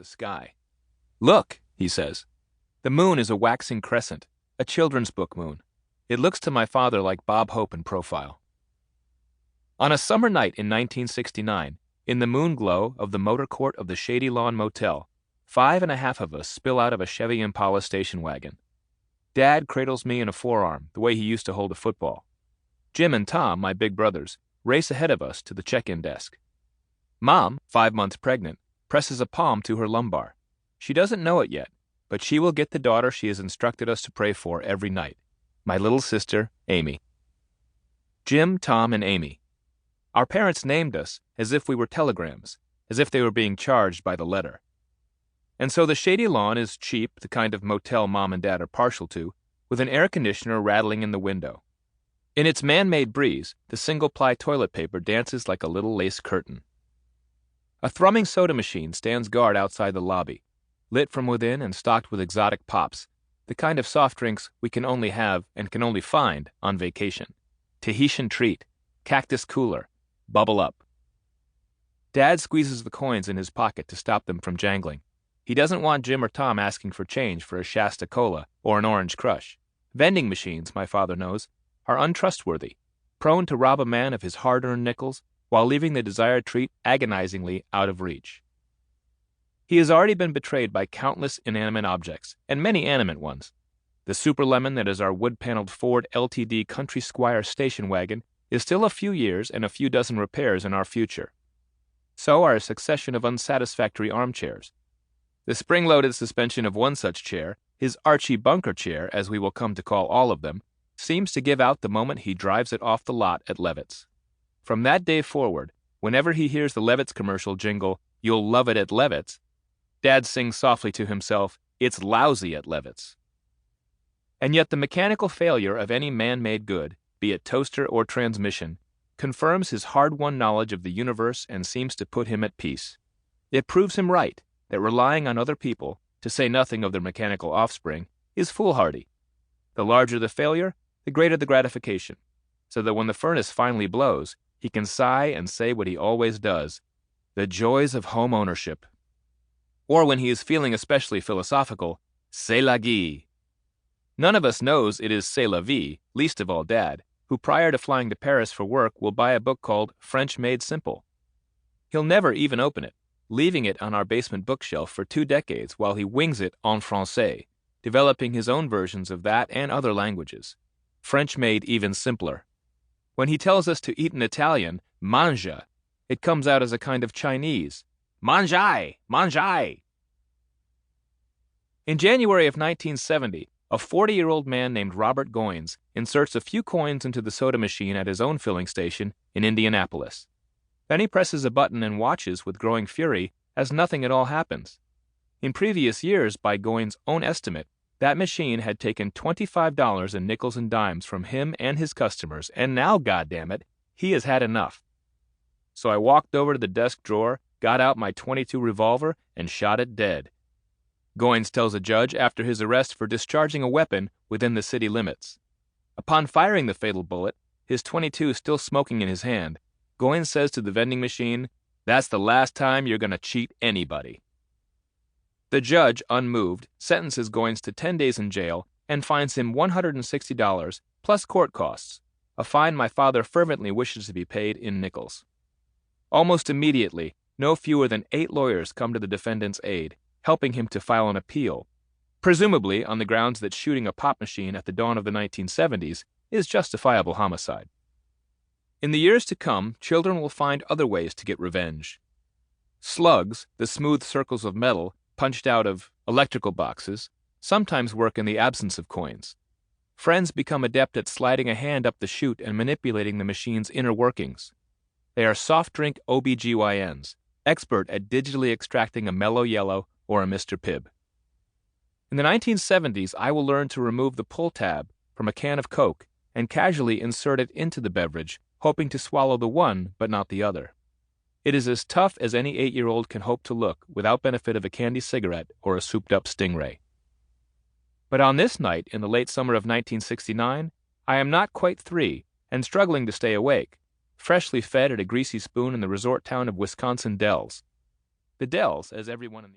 sky. "Look," he says. The moon is a waxing crescent, a children's book moon. It looks to my father like Bob Hope in profile. On a summer night in 1969, in the moon glow of the motor court of the Shady Lawn Motel, 5.5 of us spill out of a Chevy Impala station wagon. Dad cradles me in a forearm, the way he used to hold a football. Jim and Tom, my big brothers, race ahead of us to the check-in desk. Mom, 5 months pregnant, presses a palm to her lumbar. She doesn't know it yet, but she will get the daughter she has instructed us to pray for every night. My little sister, Amy. Jim, Tom, and Amy. Our parents named us as if we were telegrams, as if they were being charged by the letter. And so the Shady Lawn is cheap, the kind of motel Mom and Dad are partial to, with an air conditioner rattling in the window. In its man-made breeze, the single-ply toilet paper dances like a little lace curtain. A thrumming soda machine stands guard outside the lobby, lit from within and stocked with exotic pops, the kind of soft drinks we can only have and can only find on vacation. Tahitian Treat, Cactus Cooler, Bubble Up. Dad squeezes the coins in his pocket to stop them from jangling. He doesn't want Jim or Tom asking for change for a Shasta Cola or an Orange Crush. Vending machines, my father knows, are untrustworthy, prone to rob a man of his hard-earned nickels while leaving the desired treat agonizingly out of reach. He has already been betrayed by countless inanimate objects, and many animate ones. The super lemon that is our wood-paneled Ford LTD Country Squire station wagon is still a few years and a few dozen repairs in our future. So are a succession of unsatisfactory armchairs. The spring-loaded suspension of one such chair, his Archie Bunker chair, as we will come to call all of them, seems to give out the moment he drives it off the lot at Levitt's. From that day forward, whenever he hears the Levitt's commercial jingle, "You'll love it at Levitt's," Dad sings softly to himself, "It's lousy at Levitt's." And yet the mechanical failure of any man-made good, be it toaster or transmission, confirms his hard-won knowledge of the universe and seems to put him at peace. It proves him right that relying on other people, to say nothing of their mechanical offspring, is foolhardy. The larger the failure, the greater the gratification, so that when the furnace finally blows, he can sigh and say what he always does, "The joys of home ownership." Or when he is feeling especially philosophical, "C'est la vie." None of us knows it is c'est la vie, least of all Dad, who prior to flying to Paris for work will buy a book called French Made Simple. He'll never even open it, leaving it on our basement bookshelf for 2 decades while he wings it en français, developing his own versions of that and other languages. French made even simpler. When he tells us to eat in Italian, mange, it comes out as a kind of Chinese, mangiai, mangiai. In January of 1970, a 40-year-old man named Robert Goins inserts a few coins into the soda machine at his own filling station in Indianapolis. Then he presses a button and watches with growing fury as nothing at all happens. In previous years, by Goins' own estimate, that machine had taken $25 in nickels and dimes from him and his customers, and now, goddammit, he has had enough. So I walked over to the desk drawer, got out my .22 revolver, and shot it dead. Goins tells a judge after his arrest for discharging a weapon within the city limits. Upon firing the fatal bullet, his .22 still smoking in his hand, Goins says to the vending machine, "That's the last time you're going to cheat anybody." The judge, unmoved, sentences Goins to 10 days in jail and fines him $160 plus court costs, a fine my father fervently wishes to be paid in nickels. Almost immediately, no fewer than 8 lawyers come to the defendant's aid, helping him to file an appeal, presumably on the grounds that shooting a pop machine at the dawn of the 1970s is justifiable homicide. In the years to come, children will find other ways to get revenge. Slugs, the smooth circles of metal punched out of electrical boxes, sometimes work in the absence of coins. Friends become adept at sliding a hand up the chute and manipulating the machine's inner workings. They are soft drink OBGYNs, expert at digitally extracting a Mellow Yellow or a Mr. Pibb. In the 1970s, I will learn to remove the pull tab from a can of Coke and casually insert it into the beverage, hoping to swallow the one but not the other. It is as tough as any 8-year-old can hope to look without benefit of a candy cigarette or a souped-up Stingray. But on this night in the late summer of 1969, I am not quite 3 and struggling to stay awake, freshly fed at a greasy spoon in the resort town of Wisconsin Dells. The Dells, as everyone in the